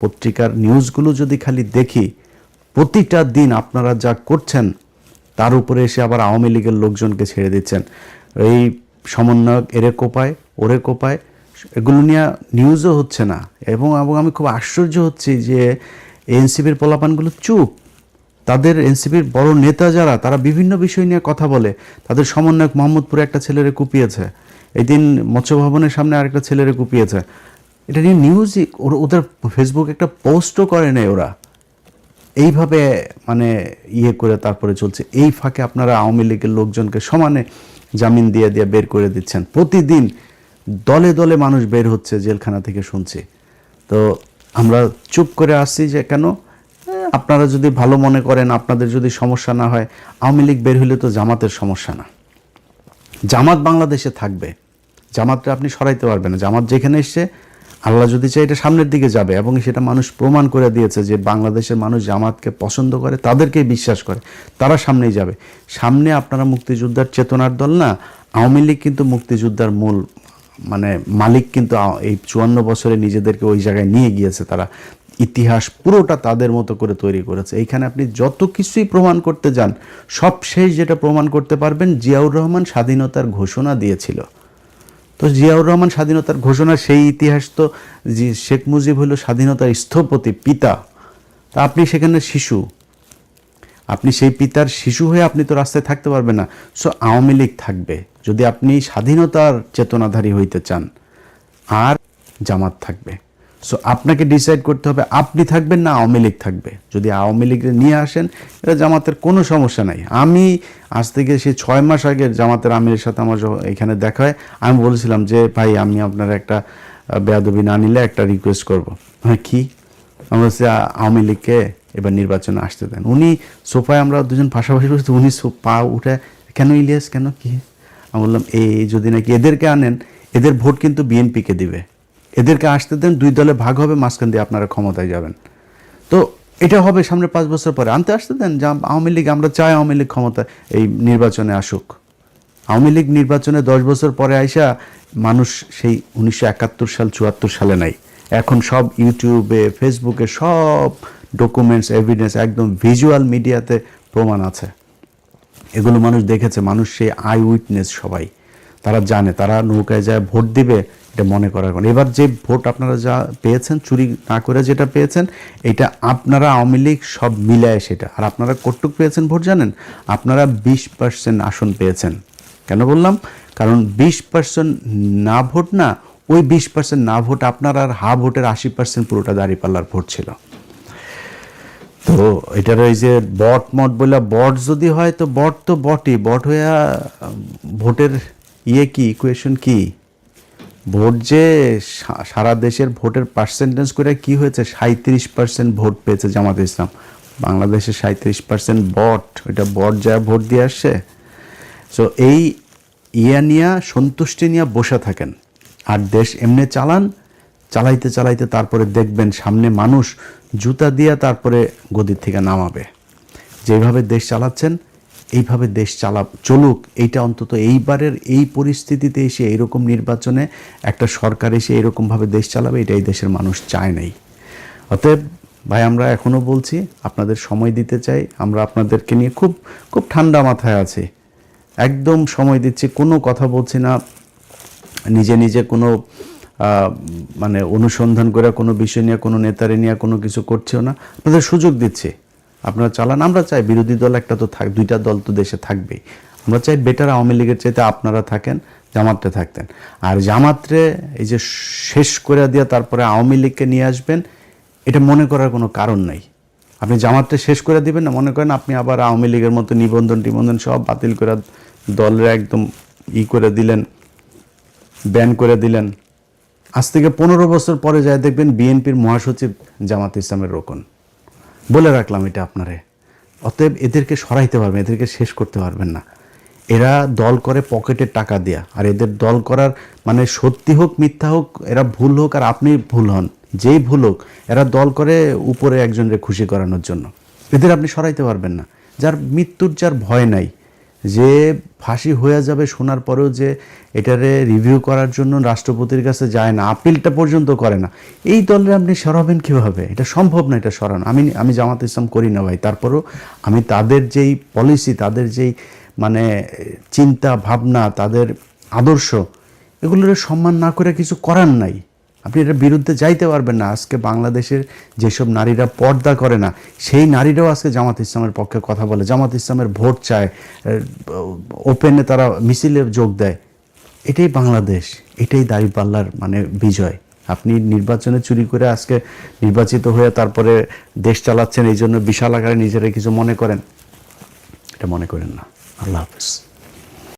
পত্রিকার নিউজগুলো যদি খালি দেখি, প্রতিটা দিন আপনারা যা করছেন তার উপরে এসে আবার আওয়ামী লীগের লোকজনকে ছেড়ে দিচ্ছেন। এই সমন্বয়ক এরে কোপায় ওরে কোপায়, এগুলো নিয়ে নিউজও হচ্ছে না। এবং আমি খুব আশ্চর্য হচ্ছি যে এনসিপির পোলাপানগুলো চুপ। তাদের এনসিপির বড় নেতা যারা, তারা বিভিন্ন বিষয় নিয়ে কথা বলে। তাদের সমন্বয়ক মোহাম্মদপুরে একটা ছেলেরে কুপিয়েছে, এই দিন মৎস্য ভবনের সামনে আরেকটা ছেলেরে কুপিয়েছে। এটা নিয়ে নিউজই, ওদের ফেসবুকে একটা পোস্টও করে নেই ওরা। এইভাবে মানে করে তারপরে চলছে। এই ফাঁকে আপনারা আওয়ামী লীগের লোকজনকে সমানে জামিন দিয়ে দিয়ে বের করে দিচ্ছেন। প্রতিদিন দলে দলে মানুষ বের হচ্ছে জেলখানা থেকে, শুনছি। তো আমরা চুপ করে আসছি যে কেন? আপনারা যদি ভালো মনে করেন, আপনাদের যদি সমস্যা না হয়, আওয়ামী লীগ বের হইলে তো জামাতের সমস্যা না। জামাত বাংলাদেশে থাকবে, জামাতটা আপনি সরাইতে পারবেন না। জামাত যেখানে এসছে, আল্লাহ যদি চাই এটা সামনের দিকে যাবে, এবং সেটা মানুষ প্রমাণ করে দিয়েছে যে বাংলাদেশের মানুষ জামাতকে পছন্দ করে, তাদেরকেই বিশ্বাস করে, তারা সামনেই যাবে। সামনে আপনারা মুক্তিযোদ্ধার চেতনার দল না, আওয়ামী লীগ কিন্তু মুক্তিযোদ্ধার মূল মানে মালিক, কিন্তু এই 54 বছরে নিজেদেরকে ওই জায়গায় নিয়ে গিয়েছে। তারা ইতিহাস পুরোটা তাদের মতো করে তৈরি করেছে। এইখানে আপনি যত কিছুই প্রমাণ করতে যান, সব শেষ যেটা প্রমাণ করতে পারবেন, জিয়াউর রহমান স্বাধীনতার ঘোষণা দিয়েছিল। তো জিয়াউর রহমান স্বাধীনতার ঘোষণা, সেই ইতিহাস তো শেখ মুজিব হলো স্বাধীনতার স্থপতি, পিতা। তা আপনি সেখানে শিশু, আপনি সেই পিতার শিশু হয়ে আপনি তো রাস্তায় থাকতে পারবেন না। সো আওয়ামী লীগ থাকবে যদি আপনি স্বাধীনতার চেতনাধারী হইতে চান, আর জামাত থাকবে। সো আপনাকে ডিসাইড করতে হবে আপনি থাকবেন না আওয়ামী লীগ থাকবে। যদি আওয়ামী লীগের নিয়ে আসেন, এটা জামাতের কোনো সমস্যা নাই। আমি আজ থেকে সেই 6 মাস আগে জামাতের আমিরের সাথে আমার এখানে দেখা হয়, আমি বলেছিলাম যে ভাই, আমি আপনার একটা বেয়াদবি না নিলে একটা রিকোয়েস্ট করবো। হ্যাঁ, কি? আমরা বলছি আওয়ামী লীগকে এবার নির্বাচনে আসতে দেন। উনি সোফায়, আমরা দুজন পাশাপাশি বসে, উনি পা উঠে, কেন ইলিয়াস, কেন, কি? আমি বললাম এই যদি নাকি এদেরকে আনেন, এদের ভোট কিন্তু বিএনপিকে দিবে, এদেরকে আসতে দেন, 2 দলে ভাগ হবে, মাঝখান দিয়ে আপনারা ক্ষমতায় যাবেন। তো এটা হবে সামনে 5 বছর পরে, আনতে আসতে দেন। যা আওয়ামী লীগ, আমরা চাই আওয়ামী লীগ ক্ষমতা এই নির্বাচনে আসুক। আওয়ামী লীগ নির্বাচনে 10 বছর পরে আইসা মানুষ সেই 1971 সাল 74 সালে নাই। এখন সব ইউটিউবে, ফেসবুকে সব ডকুমেন্টস, এভিডেন্স, একদম ভিজুয়াল মিডিয়াতে প্রমাণ আছে। এগুলো মানুষ দেখেছে, মানুষ সেই আই উইটনেস সবাই। তারা জানে, তারা নৌকায় যায় ভোট দিবে, এটা মনে করার কারণ। এবার যে ভোট আপনারা যা পেয়েছেন, চুরি না করে যেটা পেয়েছেন, এটা আপনারা আওয়ামী লীগ সব মিলায় সেটা। আর আপনারা কতটুক পেয়েছেন ভোট জানেন? আপনারা 20% আসন পেয়েছেন। কেন বললাম? কারণ 20% না ভোট না, ওই 20% না ভোট আপনার, আর হা ভোটের 80% পুরোটা দাঁড়িপাল্লার ভোট ছিল। তো এটার ওই যে বট মট বলে, বট যদি হয় তো বট তো বটই, বট হইয়া ভোটের কি ইকুয়েশন কি? ভোট যে সারা দেশের ভোটের পার্সেন্টেজ করে কি হয়েছে, 37% ভোট পেয়েছে জামাত ইসলাম। বাংলাদেশে 37% বট, ওইটা বট যা ভোট দিয়ে আসছে। সো এই নিয়ে সন্তুষ্টি নিয়ে বসে থাকেন, আর দেশ এমনি চালান। চালাইতে চালাইতে তারপরে দেখবেন সামনে মানুষ জুতা দিয়া তারপরে গদির থেকে নামাবে। যেভাবে দেশ চালাচ্ছেন, এইভাবে দেশ চলুক। এইটা অন্তত এইবারের এই পরিস্থিতিতে এসে, এইরকম নির্বাচনে একটা সরকার এসে এরকমভাবে দেশ চালাবে, এটাই দেশের মানুষ চায় নাই। অতএব ভাই, আমরা এখনও বলছি, আপনাদের সময় দিতে চাই। আমরা আপনাদেরকে নিয়ে খুব খুব ঠান্ডা মাথায় আছি, একদম সময় দিচ্ছি, কোনো কথা বলছি না, নিজে নিজে কোনো মানে অনুসন্ধান করে কোনো বিষয় নিয়ে, কোনো নেতারে নিয়ে কোনো কিছু করছেও না। আপনাদের সুযোগ দিচ্ছে, আপনারা চালান। আমরা চাই বিরোধী দল একটা তো 2টা দল তো দেশে থাকবেই। আমরা চাই বেটার আওয়ামী লীগের চাইতে আপনারা থাকেন, জামাতরে থাকতেন। আর জামাতরে এই যে শেষ করে দিয়ে তারপরে আওয়ামী লীগকে নিয়ে আসবেন, এটা মনে করার কোনো কারণ নাই। আপনি জামাতরে শেষ করে দিবেন না, মনে করেন আপনি আবার আওয়ামী লীগের মতো নিবন্ধন সব বাতিল করে দলরে একদম করে দিলেন, ব্যান করে দিলেন। আজ থেকে 15 বছর পরে যায় দেখবেন বিএনপির মহাসচিব জামাত ইসলামের রোকন। বলে রাখলাম এটা আপনারে। অতএব এদেরকে সরাইতে পারবেন, এদেরকে শেষ করতে পারবেন না। এরা দল করে পকেটের টাকা দিয়া, আর এদের দল করার মানে সত্যি হোক মিথ্যা হোক, এরা ভুল হোক আর আপনি ভুল হন, যেই ভুল হোক, এরা দল করে উপরে একজনকে খুশি করানোর জন্য। এদের আপনি সরাইতে পারবেন না। যার মৃত্যুর যার ভয় নাই, যে ফাঁসি হয়ে যাবে শোনার পরেও যে এটারে রিভিউ করার জন্য রাষ্ট্রপতির কাছে যায় না, আপিলটা পর্যন্ত করে না, এই দলের আপনি সরাবেন কীভাবে? এটা সম্ভব না, এটা সরানো। আমি জামাত ইসলাম করি না ভাই, তারপরেও আমি তাদের যেই পলিসি, তাদের যেই মানে চিন্তা ভাবনা, তাদের আদর্শ, এগুলোর সম্মান না করে কিছু করার নাই। আপনি এটার বিরুদ্ধে যাইতে পারবেন না। আজকে বাংলাদেশের যেসব নারীরা পর্দা করে না, সেই নারীরাও আজকে জামাত ইসলামের পক্ষে কথা বলে, জামাত ইসলামের ভোট চায়, ওপেনে তারা মিছিলে যোগ দেয়। এটাই বাংলাদেশ, এটাই দাঁড়িপাল্লার মানে বিজয়। আপনি নির্বাচনে চুরি করে আজকে নির্বাচিত হয়ে তারপরে দেশ চালাচ্ছেন, এই জন্য বিশাল আকারে নিজেরা কিছু মনে করেন, এটা মনে করেন না। আল্লাহ হাফেজ।